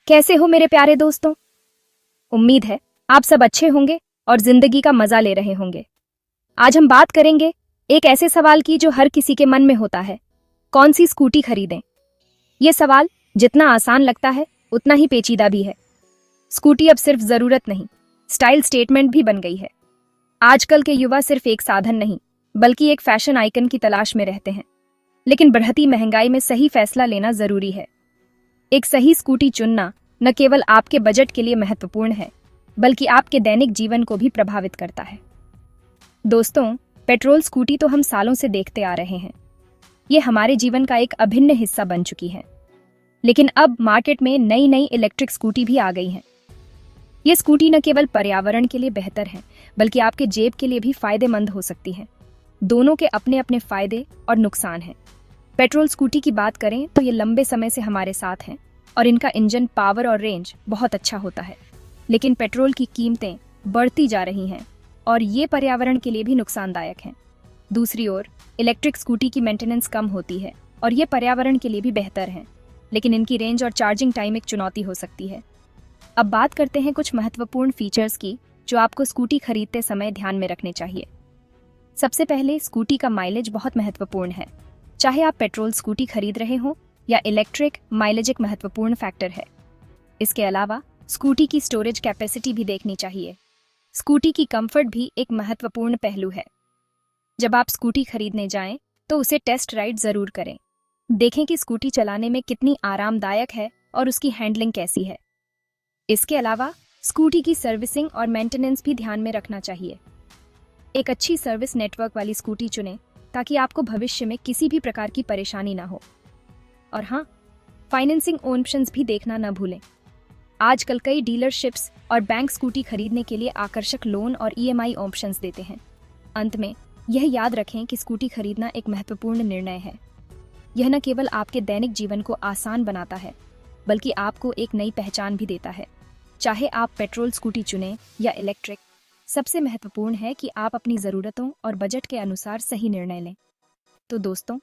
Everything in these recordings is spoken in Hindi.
कैसे हो मेरे प्यारे दोस्तों। उम्मीद है आप सब अच्छे होंगे और जिंदगी का मजा ले रहे होंगे। आज हम बात करेंगे एक ऐसे सवाल की जो हर किसी के मन में होता है, कौन सी स्कूटी खरीदें। ये सवाल जितना आसान लगता है उतना ही पेचीदा भी है। स्कूटी अब सिर्फ जरूरत नहीं, स्टाइल स्टेटमेंट भी बन गई है। आजकल के युवा सिर्फ एक साधन नहीं बल्कि एक फैशन आइकन की तलाश में रहते हैं। लेकिन बढ़ती महंगाई में सही फैसला लेना जरूरी है। एक सही स्कूटी चुनना न केवल आपके बजट के लिए महत्वपूर्ण है बल्कि आपके दैनिक जीवन को भी प्रभावित करता है। दोस्तों, पेट्रोल स्कूटी तो हम सालों से देखते आ रहे हैं। ये हमारे जीवन का एक अभिन्न हिस्सा बन चुकी है। लेकिन अब मार्केट में नई नई इलेक्ट्रिक स्कूटी भी आ गई हैं। ये स्कूटी न केवल पर्यावरण के लिए बेहतर है बल्कि आपके जेब के लिए भी फायदेमंद हो सकती है। दोनों के अपने अपने फायदे और नुकसान हैं। पेट्रोल स्कूटी की बात करें तो ये लंबे समय से हमारे साथ हैं और इनका इंजन पावर और रेंज बहुत अच्छा होता है। लेकिन पेट्रोल की कीमतें बढ़ती जा रही हैं और ये पर्यावरण के लिए भी नुकसानदायक हैं। दूसरी ओर इलेक्ट्रिक स्कूटी की मेंटेनेंस कम होती है और ये पर्यावरण के लिए भी बेहतर है, लेकिन इनकी रेंज और चार्जिंग टाइम एक चुनौती हो सकती है। अब बात करते हैं कुछ महत्वपूर्ण फीचर्स की जो आपको स्कूटी खरीदते समय ध्यान में रखने चाहिए। सबसे पहले स्कूटी का माइलेज बहुत महत्वपूर्ण है। चाहे आप पेट्रोल स्कूटी खरीद रहे हो या इलेक्ट्रिक, माइलेज एक महत्वपूर्ण फैक्टर है। इसके अलावा स्कूटी की स्टोरेज कैपेसिटी भी देखनी चाहिए। स्कूटी की कंफर्ट भी एक महत्वपूर्ण पहलू है। जब आप स्कूटी खरीदने जाएं तो उसे टेस्ट राइड जरूर करें। देखें कि स्कूटी चलाने में कितनी आरामदायक है और उसकी हैंडलिंग कैसी है। इसके अलावा स्कूटी की सर्विसिंग और मेंटेनेंस भी ध्यान में रखना चाहिए। एक अच्छी सर्विस नेटवर्क वाली स्कूटी चुनें ताकि आपको भविष्य में किसी भी प्रकार की परेशानी ना हो। और हाँ, फाइनेंसिंग ऑप्शंस भी देखना न भूलें। आजकल कई डीलरशिप्स और बैंक स्कूटी खरीदने के लिए आकर्षक लोन और ईएमआई ऑप्शंस देते हैं। अंत में यह याद रखें कि स्कूटी खरीदना एक महत्वपूर्ण निर्णय है। यह न केवल आपके दैनिक जीवन को आसान बनाता है बल्कि आपको एक नई पहचान भी देता है। चाहे आप पेट्रोल स्कूटी चुनें या इलेक्ट्रिक, सबसे महत्वपूर्ण है कि आप अपनी ज़रूरतों और बजट के अनुसार सही निर्णय लें। तो दोस्तों,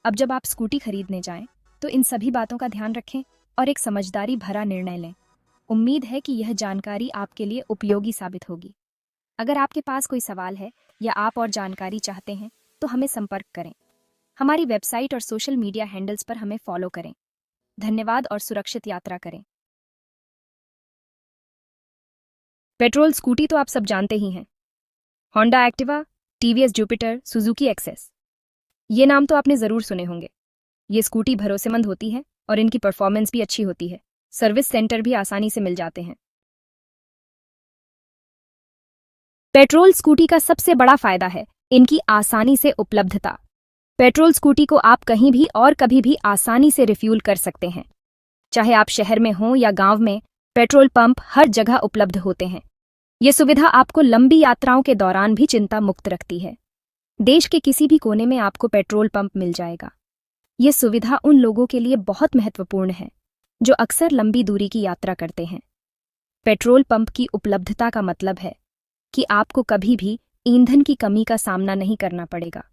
अब जब आप स्कूटी खरीदने जाएं तो इन सभी बातों का ध्यान रखें और एक समझदारी भरा निर्णय लें। उम्मीद है कि यह जानकारी आपके लिए उपयोगी साबित होगी। अगर आपके पास कोई सवाल है या आप और जानकारी चाहते हैं तो हमें संपर्क करें। हमारी वेबसाइट और सोशल मीडिया हैंडल्स पर हमें फॉलो करें। धन्यवाद और सुरक्षित यात्रा करें। पेट्रोल स्कूटी तो आप सब जानते ही हैं। Honda Activa, TVS Jupiter, Suzuki Access, ये नाम तो आपने ज़रूर सुने होंगे। ये स्कूटी भरोसेमंद होती है और इनकी परफॉर्मेंस भी अच्छी होती है। सर्विस सेंटर भी आसानी से मिल जाते हैं। पेट्रोल स्कूटी का सबसे बड़ा फायदा है इनकी आसानी से उपलब्धता। पेट्रोल स्कूटी को आप कहीं भी और कभी भी आसानी से रिफ्यूल कर सकते हैं। चाहे आप शहर में हों या गांव में, पेट्रोल पंप हर जगह उपलब्ध होते हैं। ये सुविधा आपको लंबी यात्राओं के दौरान भी चिंता मुक्त रखती है। देश के किसी भी कोने में आपको पेट्रोल पंप मिल जाएगा। ये सुविधा उन लोगों के लिए बहुत महत्वपूर्ण है जो अक्सर लंबी दूरी की यात्रा करते हैं। पेट्रोल पंप की उपलब्धता का मतलब है कि आपको कभी भी ईंधन की कमी का सामना नहीं करना पड़ेगा।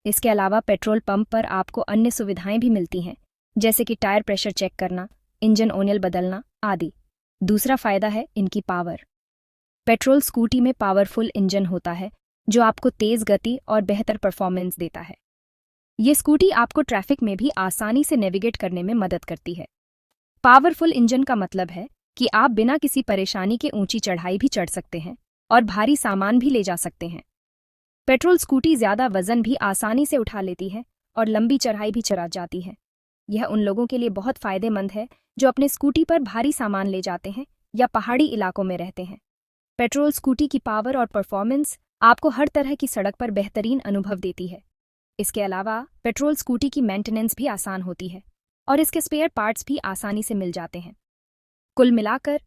इसके अलावा पेट्रोल पंप पर आपको अन्य सुविधाएं भी मिलती हैं, जैसे कि टायर प्रेशर चेक करना, इंजन ऑयल बदलना आदि। दूसरा फायदा है इनकी पावर। पेट्रोल स्कूटी में पावरफुल इंजन होता है जो आपको तेज गति और बेहतर परफॉर्मेंस देता है। ये स्कूटी आपको ट्रैफिक में भी आसानी से नेविगेट करने में मदद करती है। पावरफुल इंजन का मतलब है कि आप बिना किसी परेशानी के ऊंची चढ़ाई भी चढ़ सकते हैं और भारी सामान भी ले जा सकते हैं। पेट्रोल स्कूटी ज्यादा वजन भी आसानी से उठा लेती है और लंबी चढ़ाई भी चढ़ा जाती है। यह उन लोगों के लिए बहुत फायदेमंद है जो अपने स्कूटी पर भारी सामान ले जाते हैं या पहाड़ी इलाकों में रहते हैं। पेट्रोल स्कूटी की पावर और परफॉर्मेंस आपको हर तरह की सड़क पर बेहतरीन अनुभव देती है। इसके अलावा पेट्रोल स्कूटी की मेंटेनेंस भी आसान होती है और इसके स्पेयर पार्ट्स भी आसानी से मिल जाते हैं। कुल मिलाकर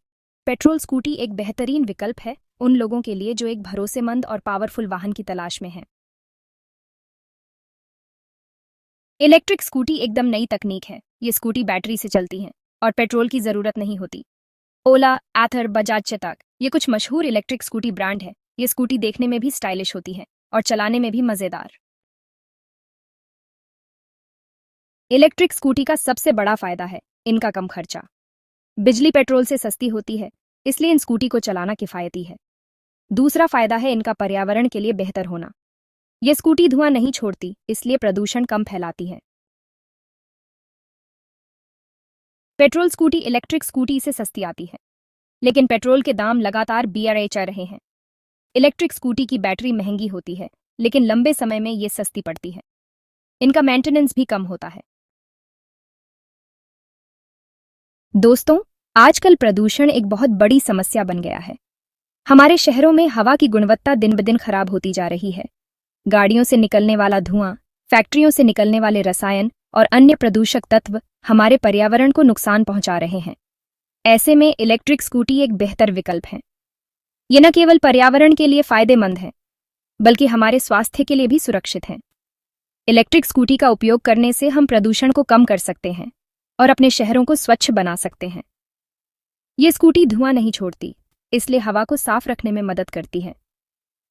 पेट्रोल स्कूटी एक बेहतरीन विकल्प है उन लोगों के लिए जो एक भरोसेमंद और पावरफुल वाहन की तलाश में हैं। इलेक्ट्रिक स्कूटी एकदम नई तकनीक है। ये स्कूटी बैटरी से चलती हैं और पेट्रोल की जरूरत नहीं होती। ओला, एथर, बजाज चेतक, ये कुछ मशहूर इलेक्ट्रिक स्कूटी ब्रांड है। ये स्कूटी देखने में भी स्टाइलिश होती है और चलाने में भी मजेदार। इलेक्ट्रिक स्कूटी का सबसे बड़ा फायदा है इनका कम खर्चा। बिजली पेट्रोल से सस्ती होती है, इसलिए इन स्कूटी को चलाना किफ़ायती है। दूसरा फायदा है इनका पर्यावरण के लिए बेहतर होना। ये स्कूटी धुआं नहीं छोड़ती, इसलिए प्रदूषण कम फैलाती है। पेट्रोल स्कूटी इलेक्ट्रिक स्कूटी से सस्ती आती है, लेकिन पेट्रोल के दाम लगातार बढ़ रहे हैं। इलेक्ट्रिक स्कूटी की बैटरी महंगी होती है, लेकिन लंबे समय में ये सस्ती पड़ती है। इनका मेंटेनेंस भी कम होता है। दोस्तों, आजकल प्रदूषण एक बहुत बड़ी समस्या बन गया है। हमारे शहरों में हवा की गुणवत्ता दिन ब दिन खराब होती जा रही है। गाड़ियों से निकलने वाला धुआं, फैक्ट्रियों से निकलने वाले रसायन और अन्य प्रदूषक तत्व हमारे पर्यावरण को नुकसान पहुंचा रहे हैं। ऐसे में इलेक्ट्रिक स्कूटी एक बेहतर विकल्प है। ये न केवल पर्यावरण के लिए फायदेमंद है, बल्कि हमारे स्वास्थ्य के लिए भी सुरक्षित है। इलेक्ट्रिक स्कूटी का उपयोग करने से हम प्रदूषण को कम कर सकते हैं और अपने शहरों को स्वच्छ बना सकते हैं। ये स्कूटी धुआं नहीं छोड़ती, इसलिए हवा को साफ रखने में मदद करती है।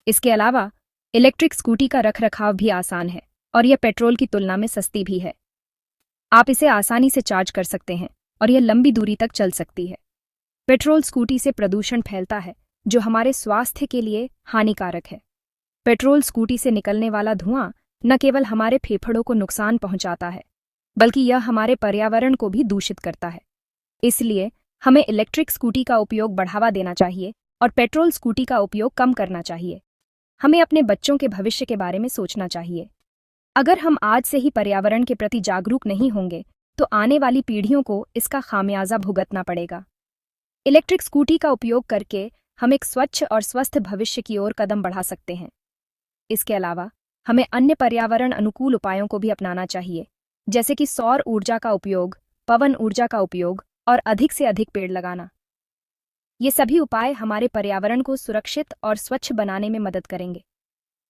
इसके अलावा इलेक्ट्रिक स्कूटी का रखरखाव भी आसान है और यह पेट्रोल की तुलना में सस्ती भी है। आप इसे आसानी से चार्ज कर सकते हैं और यह लंबी दूरी तक चल सकती है। पेट्रोल स्कूटी से प्रदूषण फैलता है, जो हमारे स्वास्थ्य के लिए हानिकारक है। पेट्रोल स्कूटी से निकलने वाला धुआं न केवल हमारे फेफड़ों को नुकसान पहुंचाता है, बल्कि यह हमारे पर्यावरण को भी दूषित करता है। इसलिए हमें इलेक्ट्रिक स्कूटी का उपयोग बढ़ावा देना चाहिए और पेट्रोल स्कूटी का उपयोग कम करना चाहिए। हमें अपने बच्चों के भविष्य के बारे में सोचना चाहिए। अगर हम आज से ही पर्यावरण के प्रति जागरूक नहीं होंगे, तो आने वाली पीढ़ियों को इसका खामियाजा भुगतना पड़ेगा। इलेक्ट्रिक स्कूटी का उपयोग करके हम एक स्वच्छ और स्वस्थ भविष्य की ओर कदम बढ़ा सकते हैं। इसके अलावा हमें अन्य पर्यावरण अनुकूल उपायों को भी अपनाना चाहिए, जैसे कि सौर ऊर्जा का उपयोग, पवन ऊर्जा का उपयोग और अधिक से अधिक पेड़ लगाना। ये सभी उपाय हमारे पर्यावरण को सुरक्षित और स्वच्छ बनाने में मदद करेंगे।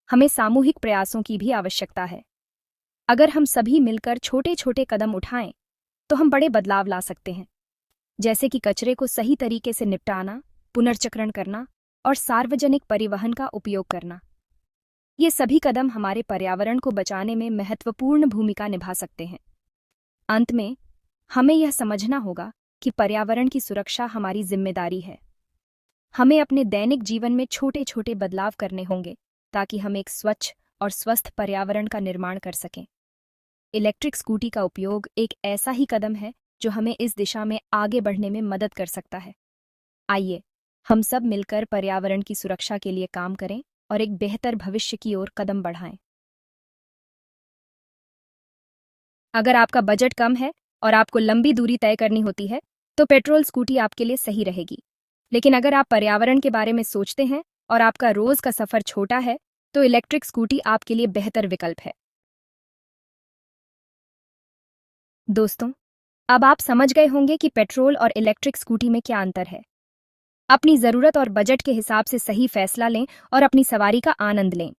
हमें सामूहिक प्रयासों की भी आवश्यकता है। अगर हम सभी मिलकर छोटे छोटे कदम उठाएं, तो हम बड़े बदलाव ला सकते हैं, जैसे कि कचरे को सही तरीके से निपटाना, पुनर्चक्रण करना और सार्वजनिक परिवहन का उपयोग करना। ये सभी कदम हमारे पर्यावरण को बचाने में महत्वपूर्ण भूमिका निभा सकते हैं। अंत में हमें यह समझना होगा कि पर्यावरण की सुरक्षा हमारी जिम्मेदारी है। हमें अपने दैनिक जीवन में छोटे छोटे बदलाव करने होंगे, ताकि हम एक स्वच्छ और स्वस्थ पर्यावरण का निर्माण कर सकें। इलेक्ट्रिक स्कूटी का उपयोग एक ऐसा ही कदम है जो हमें इस दिशा में आगे बढ़ने में मदद कर सकता है। आइए हम सब मिलकर पर्यावरण की सुरक्षा के लिए काम करें और एक बेहतर भविष्य की ओर कदम बढ़ाएं। अगर आपका बजट कम है और आपको लंबी दूरी तय करनी होती है, तो पेट्रोल स्कूटी आपके लिए सही रहेगी। लेकिन अगर आप पर्यावरण के बारे में सोचते हैं और आपका रोज का सफर छोटा है, तो इलेक्ट्रिक स्कूटी आपके लिए बेहतर विकल्प है। दोस्तों, अब आप समझ गए होंगे कि पेट्रोल और इलेक्ट्रिक स्कूटी में क्या अंतर है। अपनी ज़रूरत और बजट के हिसाब से सही फैसला लें और अपनी सवारी का आनंद लें।